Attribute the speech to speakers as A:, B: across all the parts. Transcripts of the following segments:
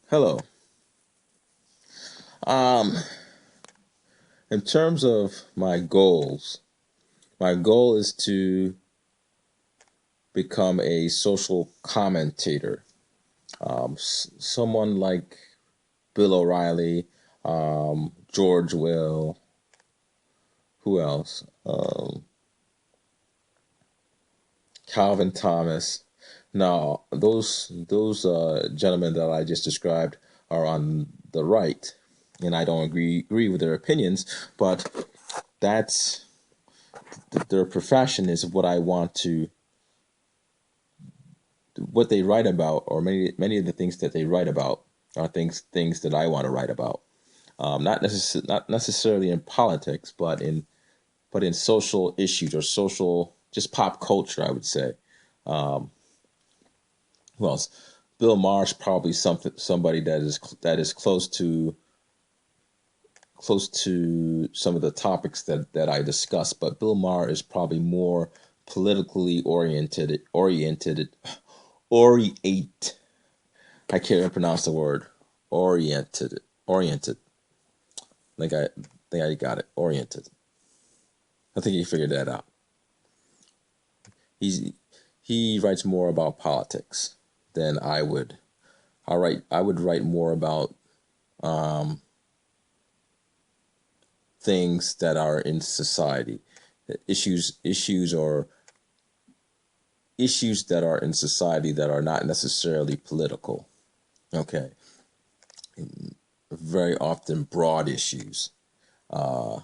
A: Hello. Um, in terms of my goal is to become a social commentator. Someone like Bill O'Reilly, George Will, who else? Calvin Thomas. Now, those gentlemen that I just described are on the right, and I don't agree with their opinions, but that's their profession is what I want to what they write about, or many of the things that they write about are things that I want to write about. Not necessarily in politics, but in social issues or social just pop culture, I would say. Um, who else? Bill Maher's probably somebody that is close to some of the topics that I discuss, but Bill Maher is probably more politically oriented. I can't even pronounce the word oriented. I think I got it. Oriented. I think he figured that out. He's he writes more about politics than I would. I would write more about um, things that are in society, issues or issues that are in society that are not necessarily political. Okay, very often broad issues. Uh,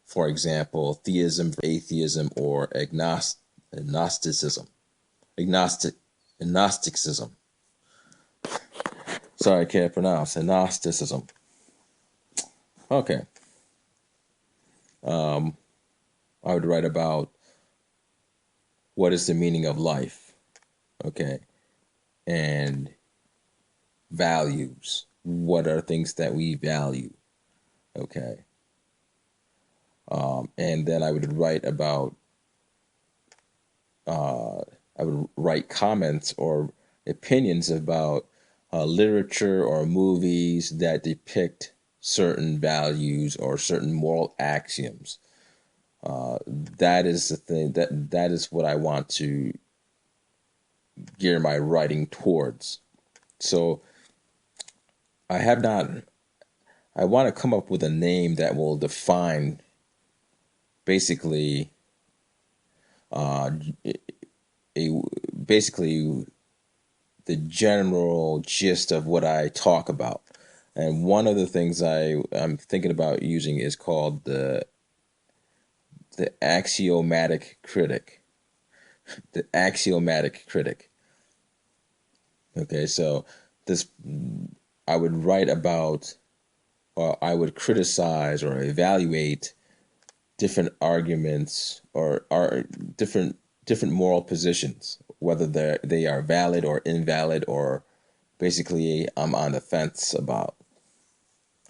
A: for example, theism, atheism, or agnosticism. Agnostic, agnosticism. Sorry, I can't pronounce agnosticism. Okay, um, I would write about what is the meaning of life. Okay, and values. What are things that we value? Okay, and then uh, I would write comments or opinions about literature or movies that depict certain values or certain moral axioms. That is the thing that is what I want to gear my writing towards. So I have not. I want to come up with a name that will define basically uh, a basically the general gist of what I talk about. And one of the things I'm thinking about using is called the axiomatic critic. The axiomatic critic. Okay, so this I would write about, or I would criticize or evaluate different arguments or are different moral positions, whether they are valid or invalid, or basically I'm on the fence about.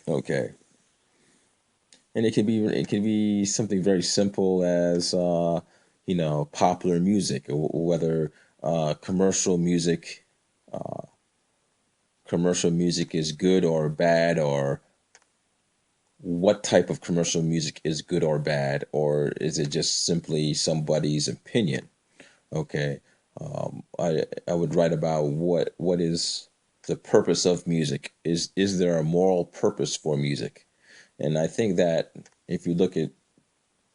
A: Okay, and it can be something very simple as popular music, or whether commercial music is good or bad, or what type of commercial music is good or bad, or is it just simply somebody's opinion? Okay, I would write about what is the purpose of music. Is there a moral purpose for music? And I think that if you look at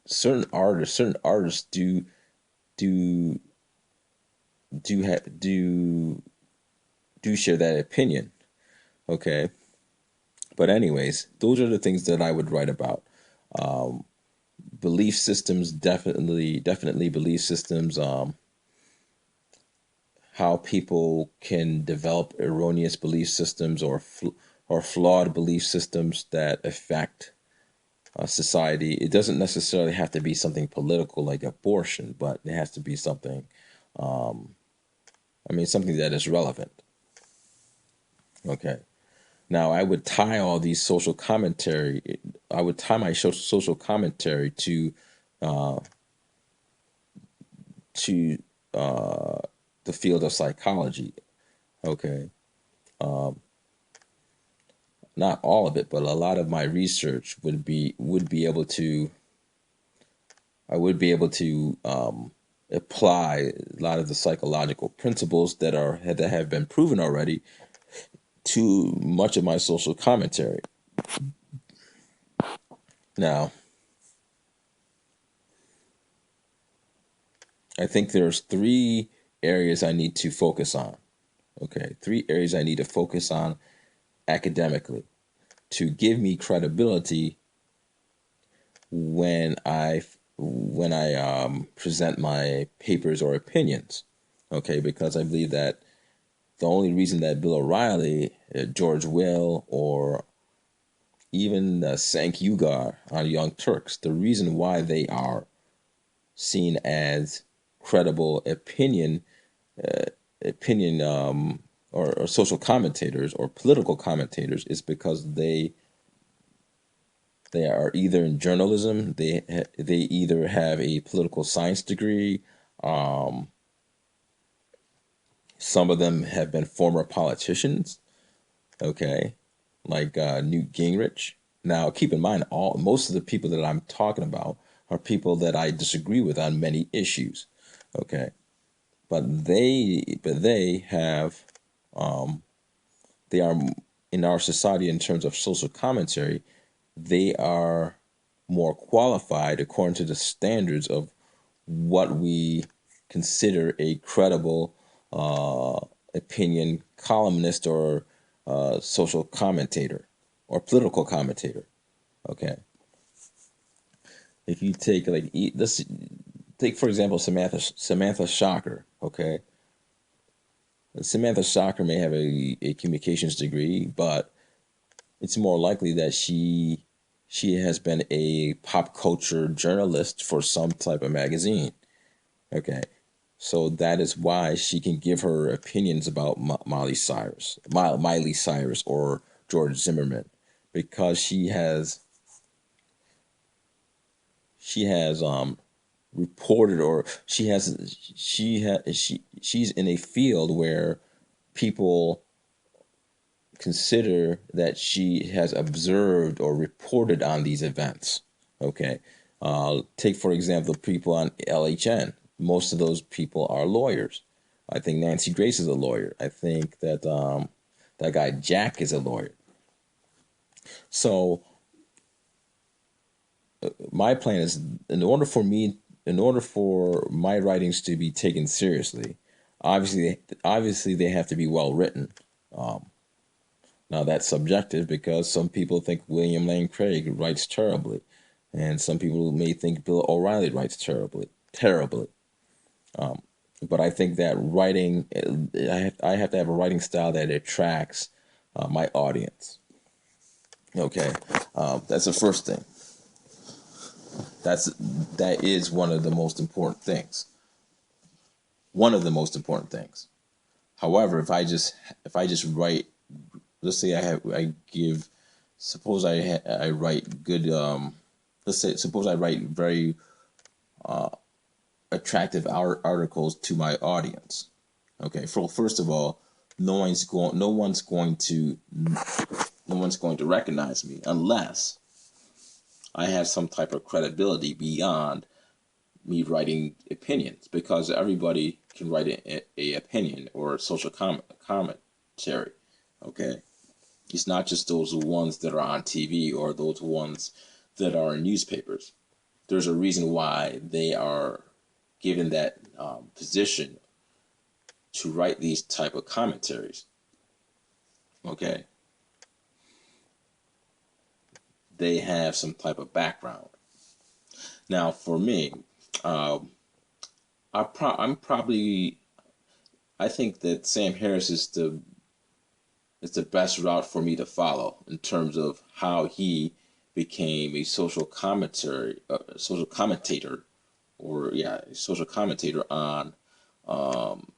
A: certain artists do do share that opinion. Okay, but anyways, those are the things that I would write about. Um, Belief systems, definitely belief systems. How people can develop erroneous belief systems or flawed belief systems that affect society. It doesn't necessarily have to be something political like abortion, but it has to be something. Um, something that is relevant. Okay. Now, I would tie all these social commentary. I would tie my social commentary uh, to the field of psychology. Okay. not all of it, but a lot of my research would be able to I would be able to apply a lot of the psychological principles that have been proven already to much of my social commentary. Now, I think there's three areas I need to focus on. Okay, three areas I need to focus on academically to give me credibility when I present my papers or opinions. Okay, because I believe that the only reason that Bill O'Reilly, George Will, or even Cenk Uygur on Young Turks, the reason why they are seen as credible uh, opinion or social commentators or political commentators is because they are either in journalism, they either have a political science degree, um, some of them have been former politicians, okay, like Newt Gingrich. Now, keep in mind, most of the people that I'm talking about are people that I disagree with on many issues, okay, but they have they are in our society in terms of social commentary, they are more qualified according to the standards of what we consider a credible uh, opinion columnist or social commentator or political commentator. Okay, if you take let's take for example Samantha Shocker. Okay, Samantha Shocker may have a communications degree, but it's more likely that she has been a pop culture journalist for some type of magazine. Okay, so that is why she can give her opinions about Miley Cyrus, or George Zimmerman, because she has reported, or she's in a field where people consider that she has observed or reported on these events. Okay. Take, for example, people on LHN. Most of those people are lawyers. I think Nancy Grace is a lawyer. I think that that guy Jack is a lawyer. So my plan is, in order for my writings to be taken seriously, obviously they have to be well written. Um, Now that's subjective because some people think William Lane Craig writes terribly, and some people may think Bill O'Reilly writes terribly. Um, but I think that writing, I have to have a writing style that attracts my audience. Okay, that's the first thing. That is one of the most important things. One of the most important things. However, if I just write, let's say I give, suppose I write good let's say suppose I write very attractive articles to my audience. Okay, first of all, no one's going to recognize me unless I have some type of credibility beyond me writing opinions, because everybody can write a opinion or a social commentary. Okay, it's not just those ones that are on TV or those ones that are in newspapers. There's a reason why they are given that position to write these type of commentaries. Okay, they have some type of background. Now, for me, um, I'm probably, I think that Sam Harris is the best route for me to follow in terms of how he became a social commentator, or yeah, a social commentator on um,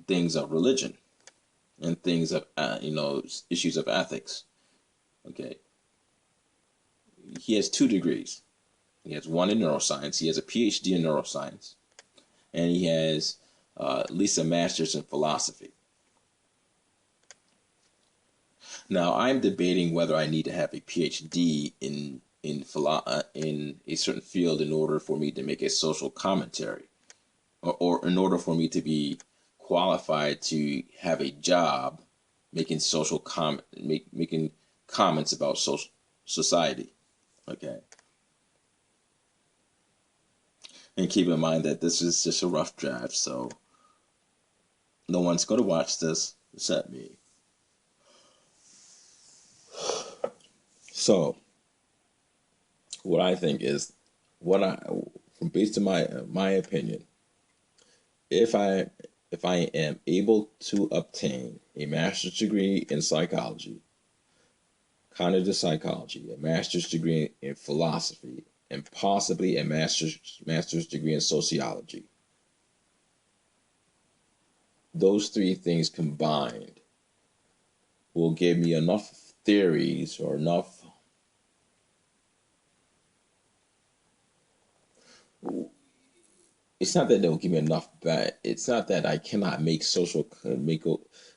A: things of religion and things of issues of ethics. Okay, he has 2 degrees. He has one in neuroscience. He has a PhD in neuroscience, and he has at least a master's in philosophy. Now, I'm debating whether I need to have a PhD in a certain field in order for me to make a social commentary, or in order for me to be qualified to have a job making making comments about social society. Okay, and keep in mind that this is just a rough draft, so no one's going to watch this except me. So, what I think is, what I, from based on my opinion, if I if I am able to obtain a master's degree in psychology, cognitive psychology, a master's degree in philosophy, and possibly a master's degree in sociology, those three things combined will give me enough theories or enough. It's not that they'll give me enough, but it's not that I cannot make social make.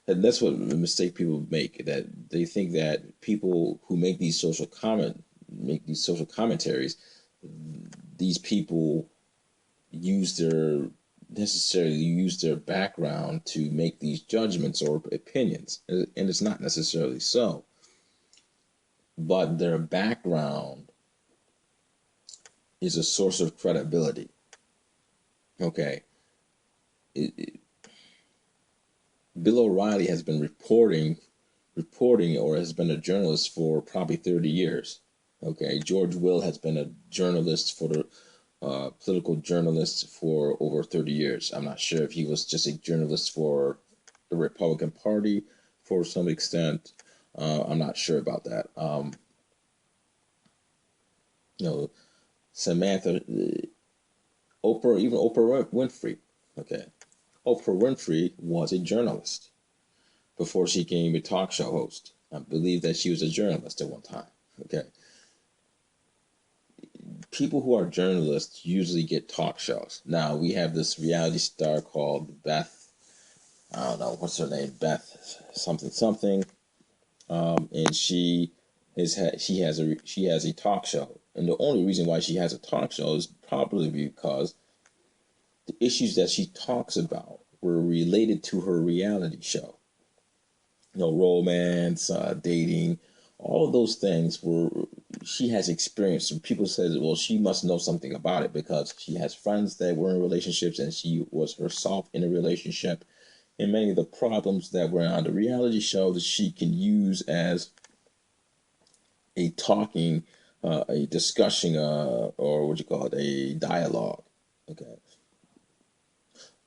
A: And that's what the mistake people make, that they think that people who make these social commentaries, these people use their necessarily use their background to make these judgments or opinions, and it's not necessarily so. But their background is a source of credibility. Okay, it, Bill O'Reilly has been reporting or has been a journalist for probably 30 years. Okay, George Will has been a journalist for the political journalist for over 30 years. I'm not sure if he was just a journalist for the Republican Party for some extent. I'm not sure about that. You know, Samantha, even Oprah Winfrey. Okay, Oprah Winfrey was a journalist before she became a talk show host. I believe that she was a journalist at one time. Okay, people who are journalists usually get talk shows. Now we have this reality star called Beth. I don't know what's her name, Beth something something, and she has a talk show, and the only reason why she has a talk show is probably because the issues that she talks about were related to her reality show. Romance, dating, all of those things were she has experience. And people said, well, she must know something about it because she has friends that were in relationships and she was herself in a relationship. And many of the problems that were on the reality show that she can use as a talking, a discussion, or what you call it, a dialogue. Okay.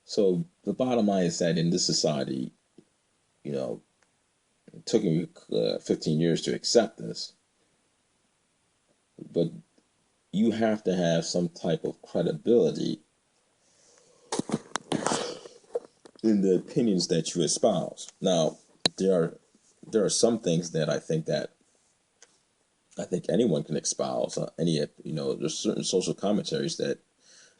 A: So the bottom line is that in this society, you know, it took me 15 years to accept this, but you have to have some type of credibility in the opinions that you espouse. Now, there are some things that I think anyone can espouse. There's certain social commentaries that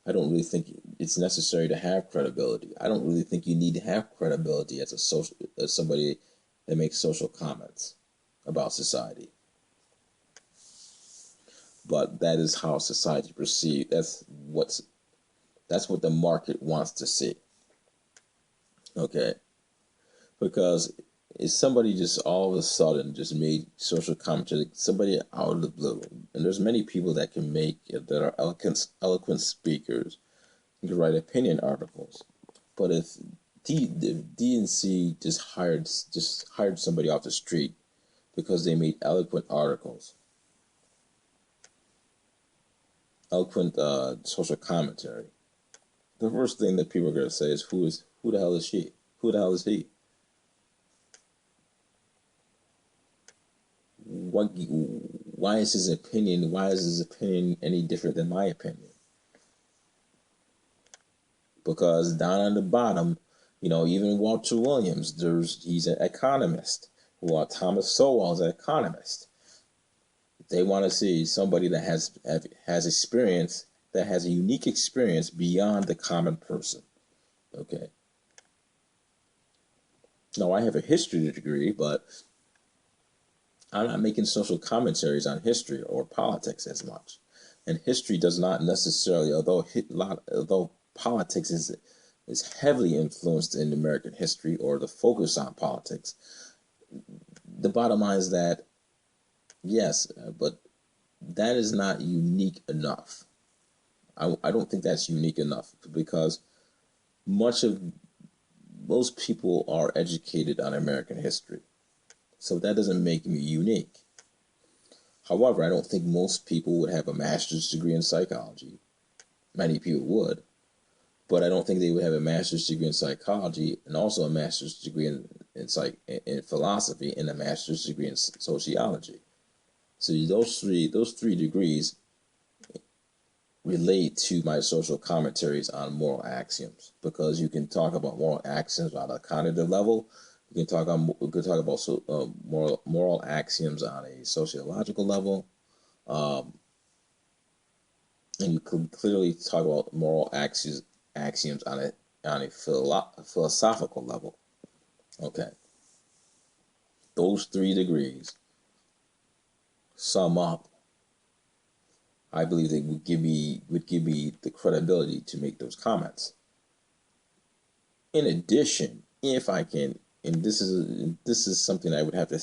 A: I don't really think it's necessary to have credibility. I don't really think you need to have credibility as somebody that makes social comments about society. But that is how society perceives. That's what the market wants to see. Okay, because if somebody just all of a sudden just made social commentary, somebody out of the blue, and there's many people that can make that are eloquent speakers, you can write opinion articles. But if the DNC just hired somebody off the street because they made eloquent articles, eloquent social commentary, the first thing that people are going to say is who the hell is she? Who the hell is he? Why is his opinion? Why is his opinion any different than my opinion? Because down on the bottom, even Walter Williams, he's an economist. Well, Thomas Sowell is an economist. They want to see somebody that has experience, that has a unique experience beyond the common person. Okay. Now I have a history degree, but I'm not making social commentaries on history or politics as much. And history does not necessarily, although politics is heavily influenced in American history, or the focus on politics, the bottom line is that yes, but that is not unique enough. I don't think that's unique enough, because much of most people are educated on American history. So that doesn't make me unique. However, I don't think most people would have a master's degree in psychology. Many people would, but I don't think they would have a master's degree in psychology and also a master's degree in philosophy and a master's degree in sociology. So those three degrees relate to my social commentaries on moral axioms, because you can talk about moral axioms on a cognitive level. You can talk about moral axioms on a sociological level, and you can clearly talk about axioms on a philosophical level. Okay, those three degrees sum up. I believe they would give me the credibility to make those comments. In addition, if I can, and this is something I would have to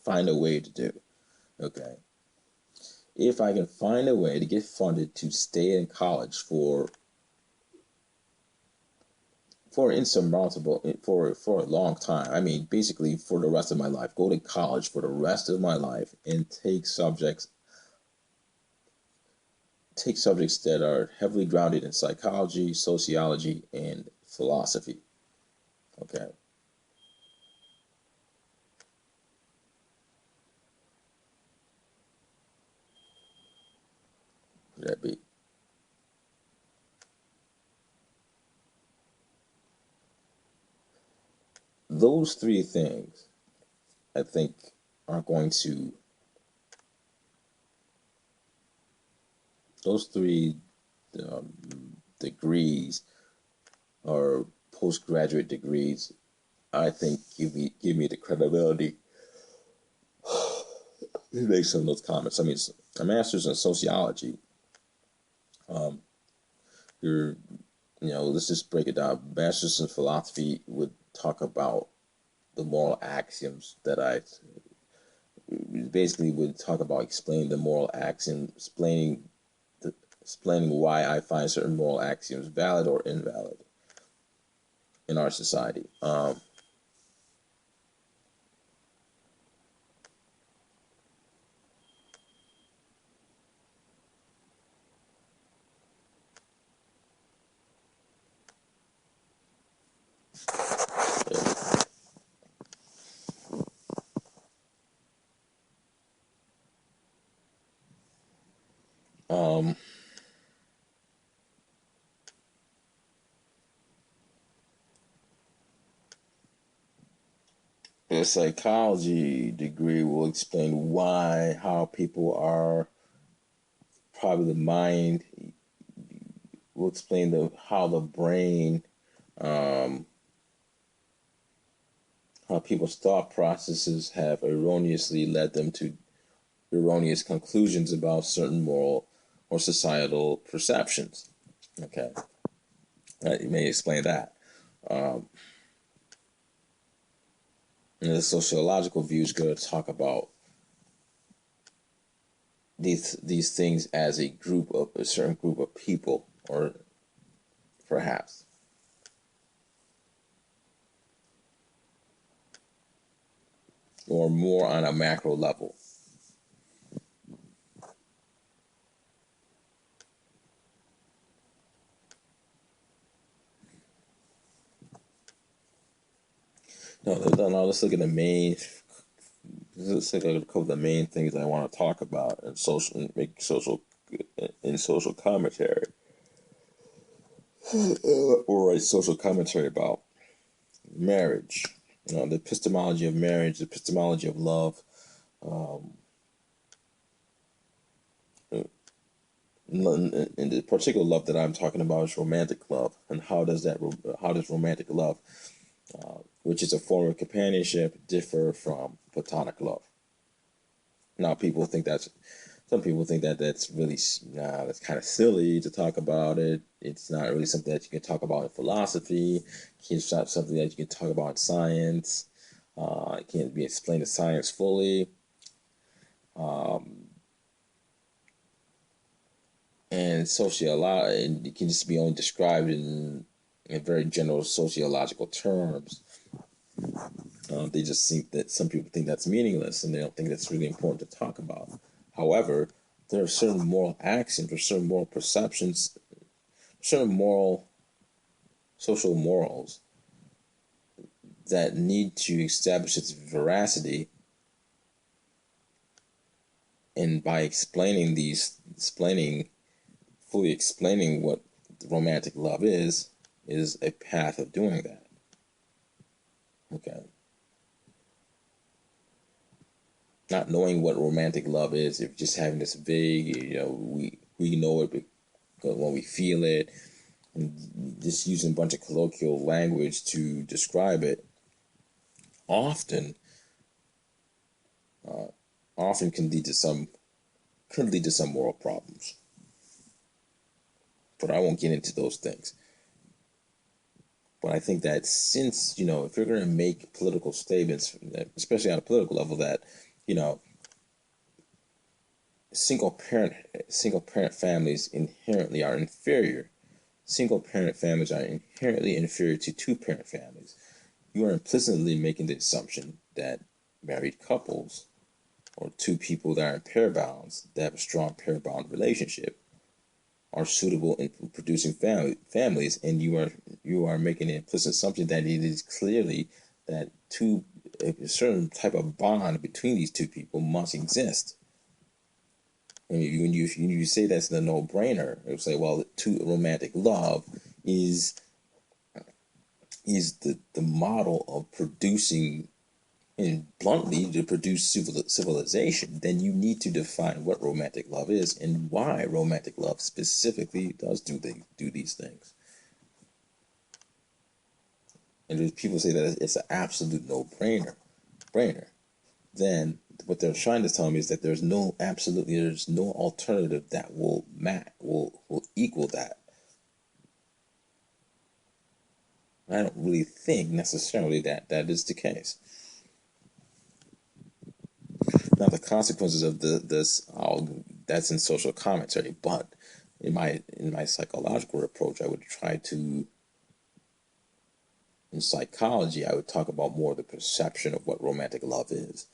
A: find a way to do. Okay, if I can find a way to get funded to stay in college for insurmountable for a long time. I mean, basically for the rest of my life. Go to college for the rest of my life and take subjects that are heavily grounded in psychology, sociology, and philosophy. Okay. Would that be? Those three things, I think, are going to, those three um, degrees, or postgraduate degrees, I think give me the credibility to make some of those comments. I mean, a master's in sociology. Um, you're, let's just break it down. Master's in philosophy would talk about the moral axioms that I basically would talk about, explaining the moral axioms, explaining why I find certain moral axioms valid or invalid in our society. Um, the psychology degree will explain how people are, probably the mind will explain how the brain, um, how people's thought processes have erroneously led them to erroneous conclusions about certain moral or societal perceptions. Okay, you may explain that. Um, and the sociological view is going to talk about these things as a certain group of people, or perhaps. Or more on a macro level. No, let's look at the main. Let's look at a couple of the main things I want to talk about in social commentary, or a social commentary about marriage. The epistemology of marriage, the epistemology of love. Um, and the particular love that I'm talking about is romantic love, and how does romantic love, which is a form of companionship, differ from platonic love? Now, some people think that that's really, that's kind of silly to talk about it. It's not really something that you can talk about in philosophy. It's not something that you can talk about in science. It can't be explained in science fully. And and it can just be only described in very general sociological terms. They just think that some people think that's meaningless and they don't think that's really important to talk about. However, there are certain moral actions or certain moral perceptions, certain moral, social morals that need to establish its veracity. And by fully explaining what romantic love is a path of doing that. Okay. Not knowing what romantic love is, if just having this vague, we know it because when we feel it, and just using a bunch of colloquial language to describe it, often often could lead to some moral problems. But I won't get into those things. But I think that since, if you're going to make political statements, especially on a political level, that, you know, single parent families inherently are inferior. Single parent families are inherently inferior to two parent families. You are implicitly making the assumption that married couples or two people that are in pair bonds, that have a strong pair bond relationship, are suitable in producing families, and you are making an implicit assumption that it is clearly that a certain type of bond between these two people must exist. And when you say that's the no-brainer, it would say, well, romantic love is the model of producing, and bluntly, to produce civilization. Then you need to define what romantic love is and why romantic love specifically does do these things. And if people say that it's an absolute no-brainer, then what they're trying to tell me is that there's no alternative that will equal that. I don't really think necessarily that is the case. Now, the consequences of this, that's in social commentary, but in my psychological approach, I would try to, in psychology, I would talk about more the perception of what romantic love is.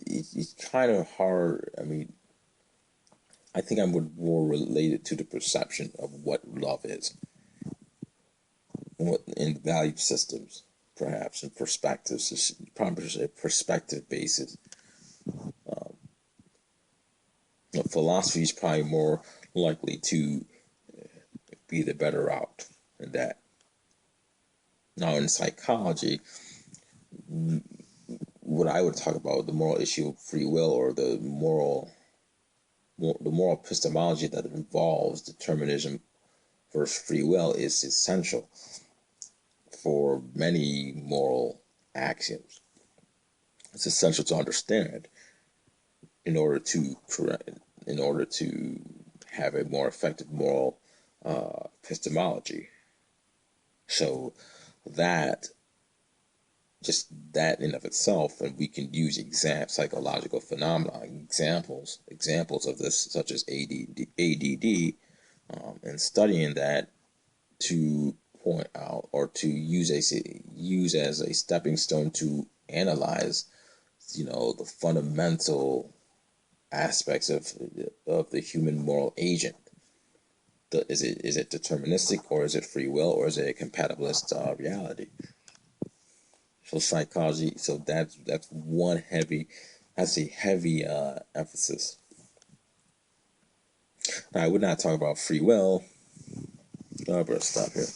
A: It's kind of hard. I mean, I think I'm more related to the perception of what love is, and what in value systems, perhaps, and perspectives. Probably a perspective basis. Philosophy is probably more likely to be the better route in that. Now, in psychology, what I would talk about, the moral issue of free will, or the moral epistemology that involves determinism versus free will, is essential for many moral axioms. It's essential to understand in order to have a more effective moral epistemology. So that just that in of itself, and we can use psychological phenomena, examples of this, such as ADD, and studying that to point out, or to use as a stepping stone to analyze, the fundamental aspects of the human moral agent. Is it deterministic, or is it free will, or is it a compatibilist reality? So psychology, so that's a heavy emphasis. Now, I would not talk about free will. I better stop here.